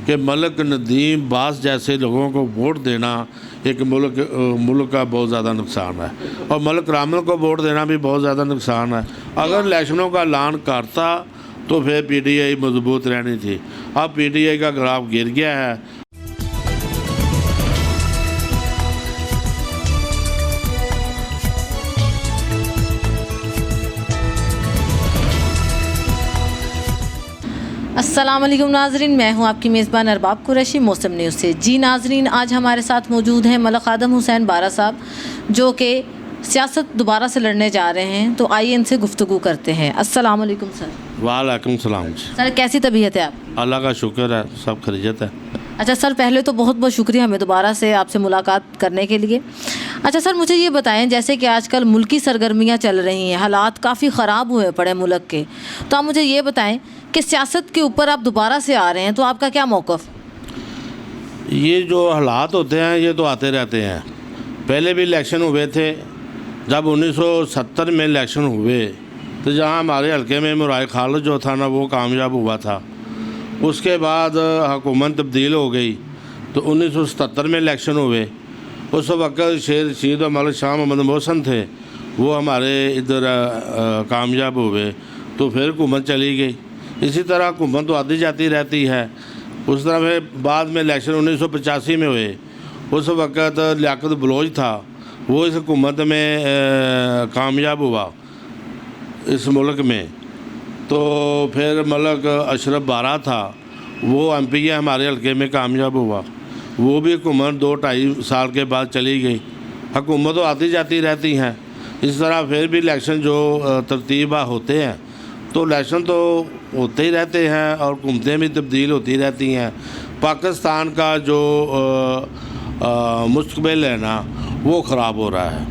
کہ ملک ندیم باس جیسے لوگوں کو ووٹ دینا ایک ملک کا بہت زیادہ نقصان ہے، اور ملک رامن کو ووٹ دینا بھی بہت زیادہ نقصان ہے۔ اگر الیکشنوں کا اعلان کرتا تو پھر پی ٹی آئی مضبوط رہنی تھی، اب پی ٹی آئی کا گراف گر گیا ہے۔ السلام علیکم ناظرین، میں ہوں آپ کی میزبان ارباب قریشی موسم نیوز سے۔ جی ناظرین، آج ہمارے ساتھ موجود ہیں ملک خادم حسین بارہ صاحب، جو کہ سیاست دوبارہ سے لڑنے جا رہے ہیں، تو آئیے ان سے گفتگو کرتے ہیں۔ السلام علیکم سر۔ وعلیکم السلام۔ سر کیسی طبیعت ہے آپ؟ اللہ کا شکر ہے، سب خیریت ہے۔ اچھا سر، پہلے تو بہت بہت شکریہ ہمیں دوبارہ سے آپ سے ملاقات کرنے کے لیے۔ اچھا سر، مجھے یہ بتائیں، جیسے کہ آج کل ملکی سرگرمیاں چل رہی ہیں، حالات کافی خراب ہوئے پڑے ملک کے، تو آپ مجھے یہ بتائیں کہ سیاست کے اوپر آپ دوبارہ سے آ رہے ہیں، تو آپ کا کیا موقف؟ یہ جو حالات ہوتے ہیں یہ تو آتے رہتے ہیں۔ پہلے بھی الیکشن ہوئے تھے، جب 1970 میں الیکشن ہوئے تو جہاں ہمارے حلقے میں مرائے خالد جو تھا نا وہ کامیاب ہوا تھا۔ اس کے بعد حکومت تبدیل ہو گئی تو 1977 میں الیکشن ہوئے۔ اس وقت شیر رشید اور ملک شاہ محمد محسن تھے، وہ ہمارے ادھر کامیاب ہوئے، تو پھر حکومت چلی گئی۔ اسی طرح حکومت تو آتی جاتی رہتی ہے۔ اس طرح میں بعد میں الیکشن 1985 میں ہوئے، اس وقت لیاقت بلوچ تھا، وہ اس حکومت میں کامیاب ہوا اس ملک میں۔ تو پھر ملک اشرف بارہ تھا، وہ ایم پی ہمارے حلقے میں کامیاب ہوا، وہ بھی حکومت 2-2.5 سال کے بعد چلی گئی۔ حکومت تو آتی جاتی رہتی ہیں۔ اس طرح پھر بھی الیکشن جو ترتیبہ ہوتے ہیں تو الیکشن تو ہوتے ہی رہتے ہیں اور حکومتیں بھی تبدیل ہوتی رہتی ہیں۔ پاکستان کا جو مستقبل ہے نا وہ خراب ہو رہا ہے۔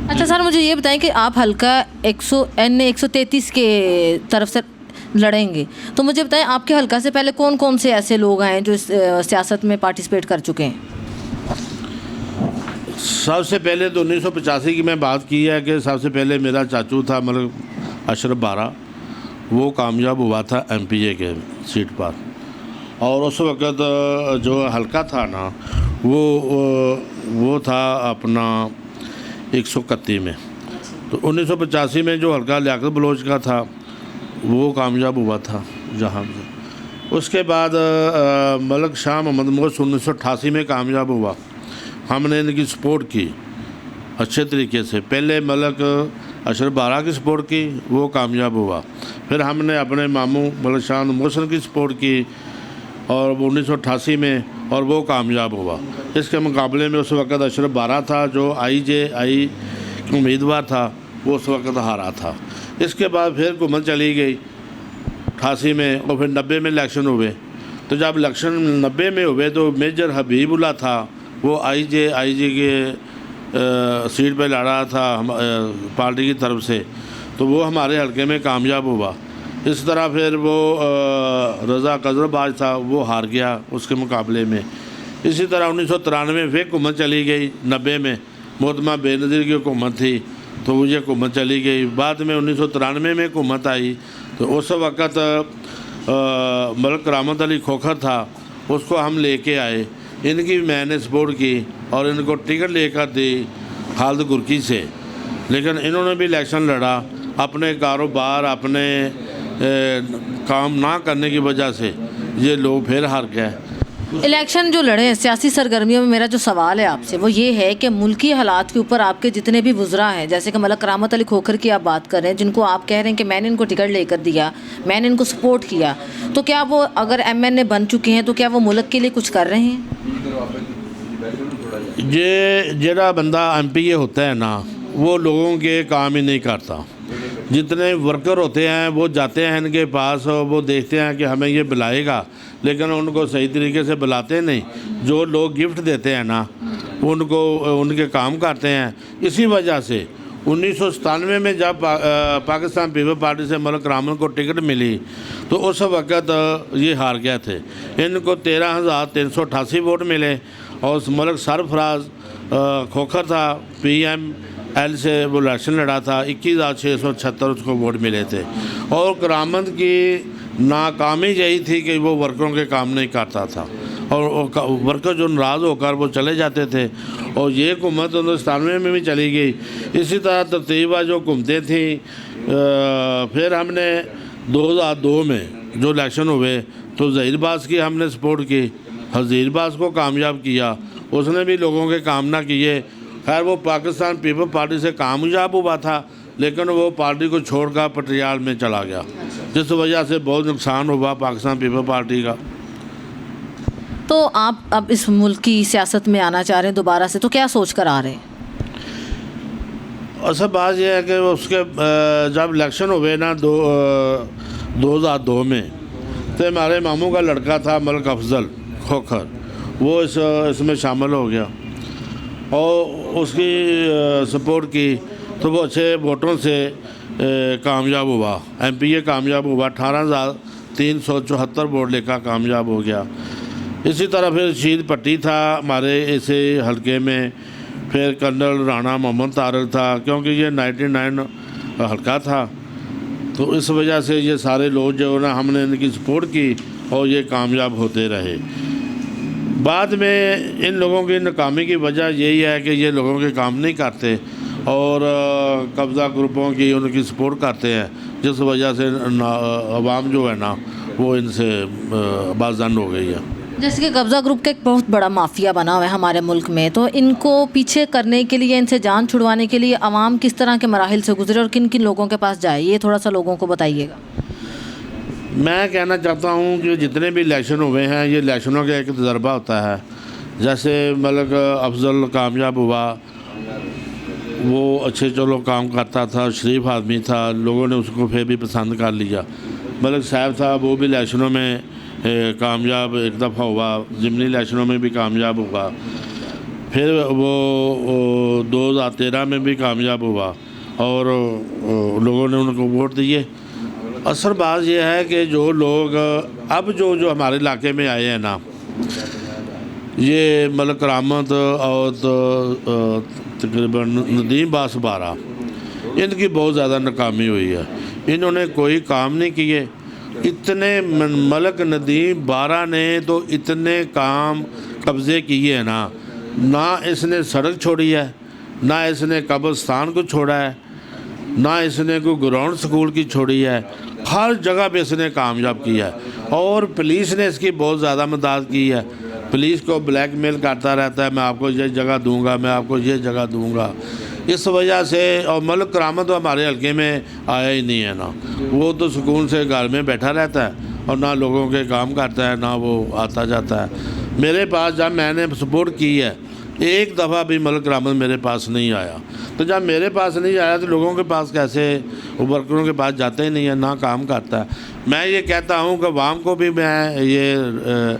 اچھا سر، مجھے یہ بتائیں کہ آپ حلقہ N133 کے طرف سے لڑیں گے، تو مجھے بتائیں آپ کے حلقہ سے پہلے کون کون سے ایسے لوگ ہیں جو اس سیاست میں پارٹیسپیٹ کر چکے ہیں؟ سب سے پہلے تو 1985 کی میں بات کی ہے کہ سب سے پہلے میرا چاچو تھا ملک اشرف بارہ، وہ کامیاب ہوا تھا ایم پی اے کے سیٹ پر، اور اس وقت جو حلقہ تھا نا وہ تھا اپنا 131 میں۔ تو 1985 میں جو حلقہ لیاقت بلوچ کا تھا وہ کامیاب ہوا تھا جہاں سے۔ اس کے بعد ملک شاہ محمد محسن 1988 میں کامیاب ہوا، ہم نے ان کی سپورٹ کی اچھے طریقے سے۔ پہلے ملک اشرف بارہ کی سپورٹ کی، وہ کامیاب ہوا۔ پھر ہم نے اپنے ماموں ملک شاہ محسن کی سپورٹ کی، اور وہ 1988 میں، اور وہ کامیاب ہوا۔ اس کے مقابلے میں اس وقت اشرف بارہ تھا جو IJ امیدوار تھا، وہ اس وقت ہارا تھا۔ اس کے بعد پھر حکومت چلی گئی 88 میں، اور پھر 90 میں الیکشن ہوئے۔ تو جب الیکشن 90 میں ہوئے تو میجر حبیب اللہ تھا، وہ IJ کے سیٹ پہ لڑ رہا تھا پارٹی کی طرف سے، تو وہ ہمارے حلقے میں کامیاب ہوا۔ اس طرح پھر وہ رضا قذرباج تھا، وہ ہار گیا اس کے مقابلے میں۔ اسی طرح 1993 میں پھر حکومت چلی گئی، 90 میں محتمہ بے نظیر کی حکومت تھی تو وہ یہ حکومت چلی گئی۔ بعد میں 1993 میں حکومت آئی تو اس وقت ملک کرامت علی کھوکھر تھا، اس کو ہم لے کے آئے، ان کی میں نے سپورٹ کی اور ان کو ٹکٹ لے کر دی خالد گرکی سے، لیکن انہوں نے بھی الیکشن لڑا، اپنے کاروبار اپنے کام نہ کرنے کی وجہ سے یہ لوگ پھر ہار گئے۔ الیکشن جو لڑے ہیں سیاسی سرگرمیوں میں، میرا جو سوال ہے آپ سے وہ یہ ہے کہ ملکی حالات کے اوپر آپ کے جتنے بھی وزراء ہیں، جیسے کہ ملک کرامت علی کھوکھر کی آپ بات کر رہے ہیں، جن کو آپ کہہ رہے ہیں کہ میں نے ان کو ٹکٹ لے کر دیا، میں نے ان کو سپورٹ کیا، تو کیا وہ اگر MNA بن چکے ہیں تو کیا وہ ملک کے لیے کچھ کر رہے ہیں؟ یہ جڑا بندہ MPA ہوتا ہے نا وہ لوگوں کے کام ہی نہیں کرتا۔ جتنے ورکر ہوتے ہیں وہ جاتے ہیں ان کے پاس، وہ دیکھتے ہیں کہ ہمیں یہ بلائے گا، لیکن ان کو صحیح طریقے سے بلاتے نہیں۔ جو لوگ گفٹ دیتے ہیں نا ان کو ان کے کام کرتے ہیں۔ اسی وجہ سے 1997 میں جب پاکستان پیپل پارٹی سے ملک رامن کو ٹکٹ ملی تو اس وقت یہ ہار گئے تھے، ان کو 13,388 ووٹ ملے، اور اس ملک سرفراز کھوکھر تھا PML سے وہ الیکشن لڑا تھا، 21,676 اس کو ووٹ ملے تھے۔ اور کرامت کی ناکامی یہی تھی کہ وہ ورکروں کے کام نہیں کرتا تھا۔ اور ورکر جو ناراض ہو کر وہ چلے جاتے تھے، اور یہ حکومت 1997 میں بھی چلی گئی۔ اسی طرح ترتیبہ جو حکومتیں تھیں، پھر ہم نے 2002 میں جو الیکشن ہوئے تو ظہیر باز کی ہم نے سپورٹ کی، ظہیر باز کو کامیاب کیا، اس نے بھی لوگوں کے کام نہ کیے۔ خیر وہ پاکستان پیپل پارٹی سے کامیاب ہوا تھا، لیکن وہ پارٹی کو چھوڑ کر پٹریال میں چلا گیا، جس وجہ سے بہت نقصان ہوا پاکستان پیپل پارٹی کا۔ تو آپ اب اس ملک کی سیاست میں آنا چاہ رہے ہیں دوبارہ سے، تو کیا سوچ کر آ رہے ہیں؟ اصل بات یہ ہے کہ اس کے جب الیکشن ہوئے نا 2002 میں، تو ہمارے ماموں کا لڑکا تھا ملک افضل کھوکھر، وہ اس میں شامل ہو گیا اور اس کی سپورٹ کی، تو وہ اچھے ووٹوں سے کامیاب ہوا، ایم پی اے کامیاب ہوا، 18,374 ووٹ لے کر کامیاب ہو گیا۔ اسی طرح پھر رشید پٹی تھا ہمارے اسی حلقے میں، پھر کرنل رانا محمد طارق تھا، کیونکہ یہ 99 حلقہ تھا، تو اس وجہ سے یہ سارے لوگ جو نا ہم نے ان کی سپورٹ کی اور یہ کامیاب ہوتے رہے۔ بعد میں ان لوگوں کی ناکامی کی وجہ یہی ہے کہ یہ لوگوں کے کام نہیں کرتے اور قبضہ گروپوں کی ان کی سپورٹ کرتے ہیں، جس وجہ سے عوام جو ہے نا وہ ان سے بازن ہو گئی ہے۔ جیسے کہ قبضہ گروپ کا ایک بہت بڑا مافیا بنا ہوا ہے ہمارے ملک میں، تو ان کو پیچھے کرنے کے لیے، ان سے جان چھڑوانے کے لیے عوام کس طرح کے مراحل سے گزرے اور کن کن لوگوں کے پاس جائے، یہ تھوڑا سا لوگوں کو بتائیے گا۔ میں کہنا چاہتا ہوں کہ جتنے بھی الیکشن ہوئے ہیں یہ الیکشنوں کا ایک تجربہ ہوتا ہے۔ جیسے ملک افضل کامیاب ہوا، وہ اچھے چلو کام کرتا تھا، شریف آدمی تھا، لوگوں نے اس کو پھر بھی پسند کر لیا۔ ملک صاحب تھا، وہ بھی الیکشنوں میں کامیاب ایک دفعہ ہوا، ضمنی الیکشنوں میں بھی کامیاب ہوا، پھر وہ 2013 میں بھی کامیاب ہوا اور لوگوں نے ان کو ووٹ دیے۔ اصل بات یہ ہے کہ جو لوگ اب جو ہمارے علاقے میں آئے ہیں نا، یہ ملک کرامت اور تقریباً ندیم باس بارہ، ان کی بہت زیادہ ناکامی ہوئی ہے، انہوں نے کوئی کام نہیں کیے۔ اتنے ملک ندیم بارہ نے تو اتنے کام قبضے کیے ہیں نا، نہ اس نے سڑک چھوڑی ہے، نہ اس نے قبرستان کو چھوڑا ہے، نہ اس نے کوئی گراؤنڈ سکول کی چھوڑی ہے، ہر جگہ پہ اس نے کامیاب کیا ہے۔ اور پولیس نے اس کی بہت زیادہ مدد کی ہے، پولیس کو بلیک میل کرتا رہتا ہے، میں آپ کو یہ جگہ دوں گا، میں آپ کو یہ جگہ دوں گا۔ اس وجہ سے اور ملک کرامت تو ہمارے حلقے میں آیا ہی نہیں ہے نا، وہ تو سکون سے گھر میں بیٹھا رہتا ہے اور نہ لوگوں کے کام کرتا ہے، نہ وہ آتا جاتا ہے۔ میرے پاس جب میں نے سپورٹ کی ہے ایک دفعہ بھی ملک کرامت میرے پاس نہیں آیا، تو جب میرے پاس نہیں آیا تو لوگوں کے پاس کیسے، ورکروں کے پاس جاتا ہی نہیں ہے، نہ کام کرتا ہے۔ میں یہ کہتا ہوں کہ عوام کو بھی میں یہ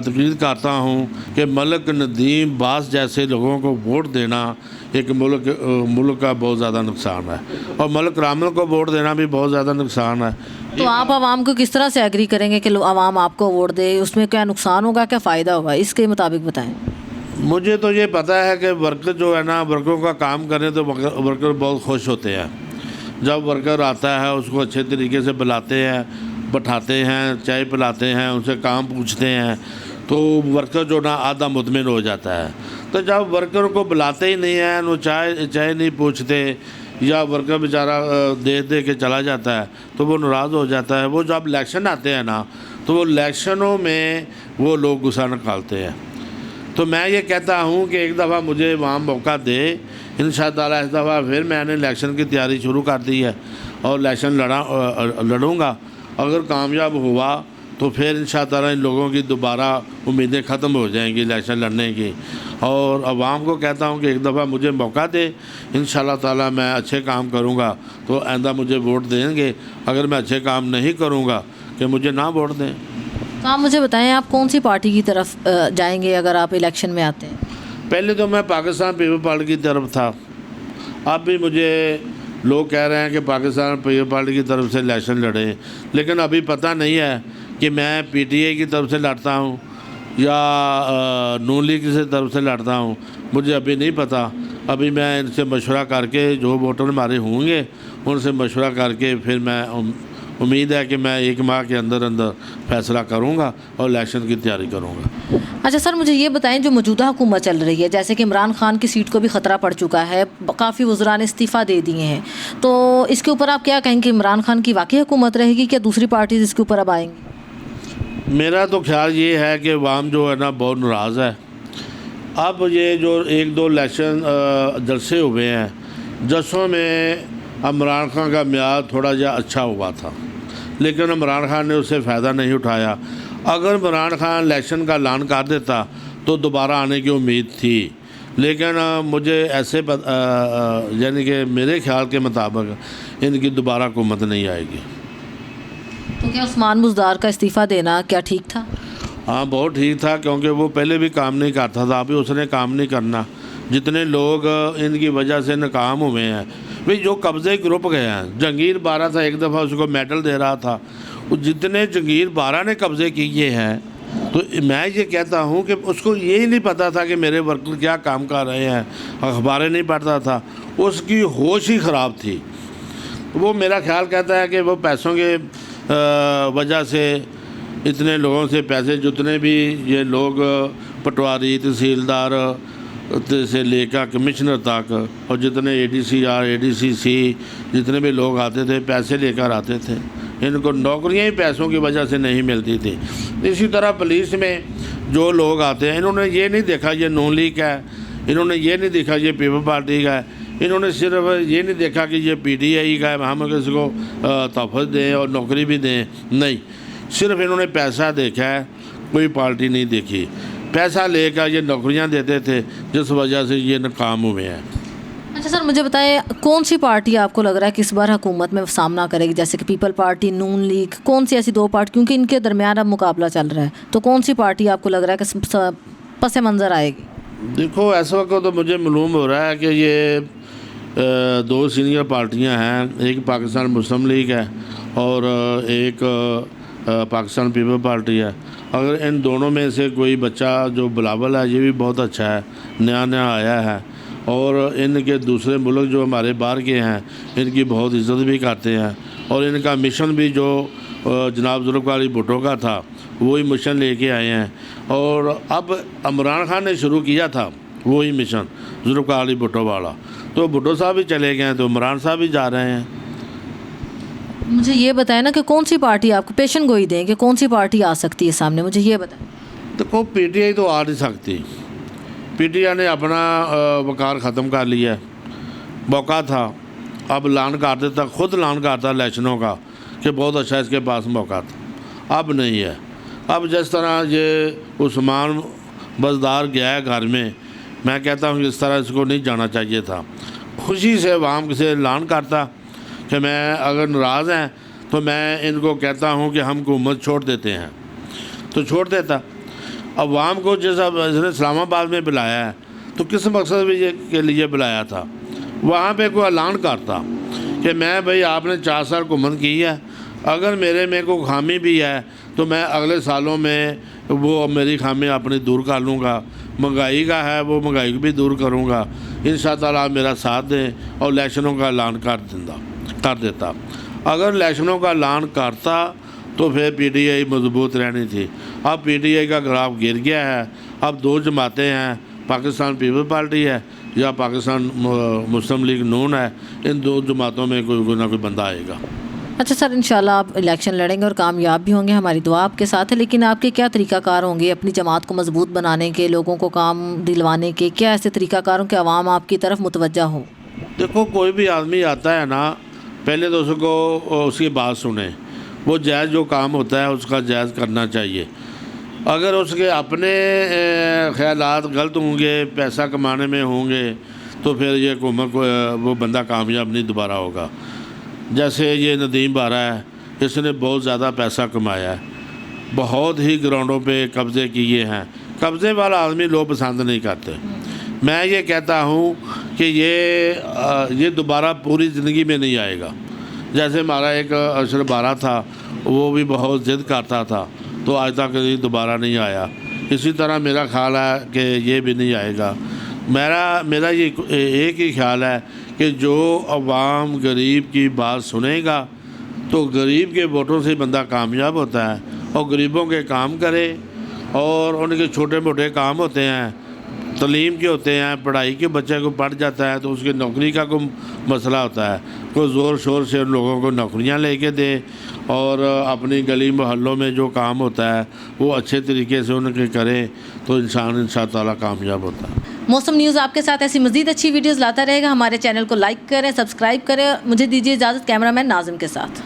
تقریر کرتا ہوں کہ ملک ندیم باس جیسے لوگوں کو ووٹ دینا ایک ملک کا بہت زیادہ نقصان ہے، اور ملک کرامت کو ووٹ دینا بھی بہت زیادہ نقصان ہے۔ تو آپ عوام کو کس طرح سے ایگری کریں گے کہ عوام آپ کو ووٹ دے، اس میں کیا نقصان ہوگا، کیا فائدہ ہوگا، اس کے مطابق بتائیں۔ مجھے تو یہ پتہ ہے کہ ورکر جو ہے نا، ورکروں کا کام کریں تو ورکر بہت خوش ہوتے ہیں۔ جب ورکر آتا ہے اس کو اچھے طریقے سے بلاتے ہیں، بٹھاتے ہیں، چائے پلاتے ہیں، ان سے کام پوچھتے ہیں، تو ورکر جو نا آدھا مطمئن ہو جاتا ہے۔ تو جب ورکر کو بلاتے ہی نہیں ہیں، وہ چائے نہیں پوچھتے، یا ورکر بیچارہ دے کے چلا جاتا ہے تو وہ ناراض ہو جاتا ہے۔ وہ جب الیکشن آتے ہیں نا تو وہ الیکشنوں میں وہ لوگ غصہ نکالتے ہیں۔ تو میں یہ کہتا ہوں کہ ایک دفعہ مجھے وہاں موقع دے، انشاءاللہ اس دفعہ پھر میں نے الیکشن کی تیاری شروع کر دی ہے اور الیکشن لڑوں گا۔ اگر کامیاب ہوا تو پھر انشاءاللہ ان لوگوں کی دوبارہ امیدیں ختم ہو جائیں گی الیکشن لڑنے کی۔ اور عوام کو کہتا ہوں کہ ایک دفعہ مجھے موقع دے، انشاءاللہ تعالیٰ میں اچھے کام کروں گا تو آئندہ مجھے ووٹ دیں گے۔ اگر میں اچھے کام نہیں کروں گا کہ مجھے نہ ووٹ دیں۔ تو آپ مجھے بتائیں آپ کون سی پارٹی کی طرف جائیں گے اگر آپ الیکشن میں آتے ہیں؟ پہلے تو میں پاکستان پیپل پارٹی کی طرف تھا، اب بھی مجھے لوگ کہہ رہے ہیں کہ پاکستان پیپل پارٹی کی طرف سے الیکشن لڑے، لیکن ابھی پتہ نہیں ہے کہ میں پی ٹی اے کی طرف سے لڑتا ہوں یا نون لیگ کی طرف سے لڑتا ہوں، مجھے ابھی نہیں پتہ۔ ابھی میں ان سے مشورہ کر کے جو ووٹر ہمارے ہوں گے ان سے مشورہ کر کے پھر میں امید ہے کہ میں 1 ماہ کے اندر فیصلہ کروں گا اور الیکشن کی تیاری کروں گا۔ اچھا سر، مجھے یہ بتائیں، جو موجودہ حکومت چل رہی ہے، جیسے کہ عمران خان کی سیٹ کو بھی خطرہ پڑ چکا ہے، کافی وزراء نے استعفیٰ دے دیے ہیں، تو اس کے اوپر آپ کیا کہیں کہ عمران خان کی واقعی حکومت رہے گی کیا دوسری پارٹیز اس کے اوپر اب آئیں گی؟ میرا تو خیال یہ ہے کہ عوام جو ہے نا بہت ناراض ہے۔ اب یہ جو 1-2 الیکشن جلسے ہوئے ہیں، جلسوں میں عمران خان کا میعاد تھوڑا جا اچھا ہوا تھا، لیکن عمران خان نے اسے فائدہ نہیں اٹھایا۔ اگر عمران خان الیکشن کا اعلان کر دیتا تو دوبارہ آنے کی امید تھی، لیکن مجھے ایسے یعنی کہ میرے خیال کے مطابق ان کی دوبارہ حکومت نہیں آئے گی۔ تو کیا عثمان بزدار کا استعفیٰ دینا کیا ٹھیک تھا؟ ہاں بہت ٹھیک تھا، کیونکہ وہ پہلے بھی کام نہیں کرتا تھا، ابھی اس نے کام نہیں کرنا۔ جتنے لوگ ان کی وجہ سے ناکام ہوئے ہیں، بھئی جو قبضے گروپ گئے ہیں، جہانگیر بارہ تھا، ایک دفعہ اس کو میڈل دے رہا تھا، جتنے جہانگیر بارہ نے قبضے کیے ہیں، تو میں یہ کہتا ہوں کہ اس کو یہی نہیں پتہ تھا کہ میرے ورکر کیا کام کر رہے ہیں، اخباریں نہیں پڑھتا تھا، اس کی ہوش ہی خراب تھی۔ وہ میرا خیال کہتا ہے کہ وہ پیسوں کے وجہ سے اتنے لوگوں سے پیسے، جتنے بھی یہ لوگ پٹواری، تحصیلدار سے لے کر کمشنر تک، اور جتنے ADCR ADCC جتنے بھی لوگ آتے تھے پیسے لے کر آتے تھے، ان کو نوکریاں ہی پیسوں کی وجہ سے نہیں ملتی تھی۔ اسی طرح پولیس میں جو لوگ آتے ہیں، انہوں نے یہ نہیں دیکھا یہ نون لیگ ہے، انہوں نے یہ نہیں دیکھا یہ پیپل پارٹی کا ہے، انہوں نے صرف یہ نہیں دیکھا کہ یہ PTI کا ہے، ہم کسی کو تحفظ دیں اور نوکری بھی دیں، نہیں، صرف انہوں نے پیسہ دیکھا ہے، کوئی پارٹی نہیں دیکھی۔ پیسہ لے کر یہ نوکریاں دیتے تھے، جس وجہ سے یہ ناکام ہوئے ہیں۔ اچھا سر، مجھے بتائیں کون سی پارٹی آپ کو لگ رہا ہے کہ اس بار حکومت میں سامنا کرے گی، جیسے کہ پیپل پارٹی، نون لیگ، کون سی ایسی 2 پارٹی، کیونکہ ان کے درمیان اب مقابلہ چل رہا ہے، تو کون سی پارٹی آپ کو لگ رہا ہے کہ پس منظر آئے گی؟ دیکھو اس وقت تو مجھے معلوم ہو رہا ہے کہ یہ 2 سینئر پارٹیاں ہیں، ایک پاکستان مسلم لیگ ہے اور ایک پاکستان پیپل پارٹی ہے۔ اگر ان دونوں میں سے کوئی بچہ جو بلاول ہے، یہ بھی بہت اچھا ہے، نیا آیا ہے، اور ان کے دوسرے ملک جو ہمارے باہر کے ہیں ان کی بہت عزت بھی کرتے ہیں، اور ان کا مشن بھی جو جناب ذوالفقار علی بھٹو کا تھا وہی مشن لے کے آئے ہیں، اور اب عمران خان نے شروع کیا تھا وہی مشن ذوالفقار علی بھٹو والا، تو بھٹو صاحب بھی چلے گئے ہیں تو عمران صاحب بھی جا رہے ہیں۔ مجھے یہ بتائیں نا کہ کون سی پارٹی آپ کو پیشن گوئی دیں کہ کون سی پارٹی آ سکتی ہے سامنے، مجھے یہ بتائیں۔ دیکھو PTI تو آ نہیں سکتی، PTI نے اپنا وقار ختم کر لیا ہے، موقع تھا، اب اعلان کر دیتا، خود اعلان کرتا الیکشنوں کا کہ بہت اچھا اس کے پاس موقع تھا، اب نہیں ہے۔ اب جس طرح یہ عثمان بزدار گیا ہے گھر میں کہتا ہوں کہ اس طرح اس کو نہیں جانا چاہیے تھا، خوشی سے عوام سے اعلان کرتا کہ میں اگر ناراض ہیں تو میں ان کو کہتا ہوں کہ ہم حکومت چھوڑ دیتے ہیں، تو چھوڑ دیتا۔ عوام کو جیسا اس نے اسلام آباد میں بلایا ہے تو کس مقصد کے لیے بلایا تھا، وہاں پہ کوئی اعلان کرتا کہ میں بھئی آپ نے 4 سال حکومت کی ہے، اگر میرے میں کوئی خامی بھی ہے تو میں اگلے سالوں میں وہ میری خامی اپنی دور کر لوں گا، مہنگائی کا ہے وہ مہنگائی کو بھی دور کروں گا، انشاءاللہ آپ میرا ساتھ دیں، اور الیکشنوں کا اعلان کر دیتا۔ اگر الیکشنوں کا اعلان کرتا تو پھر PTI مضبوط رہنی تھی۔ اب PTI کا گراف گر گیا ہے، اب 2 جماعتیں ہیں، پاکستان پیپل پارٹی ہے یا پاکستان مسلم لیگ نون ہے، ان 2 جماعتوں میں کوئی نہ کوئی بندہ آئے گا۔ اچھا سر، انشاءاللہ آپ الیکشن لڑیں گے اور کامیاب بھی ہوں گے، ہماری دعا آپ کے ساتھ ہے، لیکن آپ کے کیا طریقہ کار ہوں گے اپنی جماعت کو مضبوط بنانے کے، لوگوں کو کام دلوانے کے؟ کیا ایسے طریقہ کار ہوں کہ عوام آپ کی طرف متوجہ ہو؟ دیکھو کوئی بھی آدمی آتا ہے نا، پہلے تو اس کو اس کی بات سنیں، وہ جائز جو کام ہوتا ہے اس کا جائز کرنا چاہیے۔ اگر اس کے اپنے خیالات غلط ہوں گے، پیسہ کمانے میں ہوں گے، تو پھر یہ حکومت کو وہ بندہ کامیاب نہیں دوبارہ ہوگا۔ جیسے یہ ندیم بارہ ہے، اس نے بہت زیادہ پیسہ کمایا ہے، بہت ہی گراؤنڈوں پہ قبضے کیے ہیں، قبضے والا آدمی لوگ پسند نہیں کرتے۔ میں یہ کہتا ہوں کہ یہ دوبارہ پوری زندگی میں نہیں آئے گا۔ جیسے ہمارا ایک اشرف بارہ تھا، وہ بھی بہت ضد کرتا تھا تو آج تک دوبارہ نہیں آیا، اسی طرح میرا خیال ہے کہ یہ بھی نہیں آئے گا۔ میرا یہ ایک ہی خیال ہے کہ جو عوام غریب کی بات سنے گا تو غریب کے ووٹوں سے بندہ کامیاب ہوتا ہے، اور غریبوں کے کام کرے، اور ان کے چھوٹے موٹے کام ہوتے ہیں، تعلیم کے ہوتے ہیں، پڑھائی کے بچے کو پڑھ جاتا ہے تو اس کی نوکری کا کوئی مسئلہ ہوتا ہے، کوئی زور شور سے ان لوگوں کو نوکریاں لے کے دے، اور اپنی گلی محلوں میں جو کام ہوتا ہے وہ اچھے طریقے سے ان کے کرے، تو انسان ان شاء اللہ تعالیٰ ہوتا ہے۔ موسم نیوز آپ کے ساتھ ایسی مزید اچھی ویڈیوز لاتا رہے گا۔ ہمارے چینل کو لائک کریں، سبسکرائب کریں۔ مجھے دیجیے اجازت، کیمرہ مین ناظم کے ساتھ۔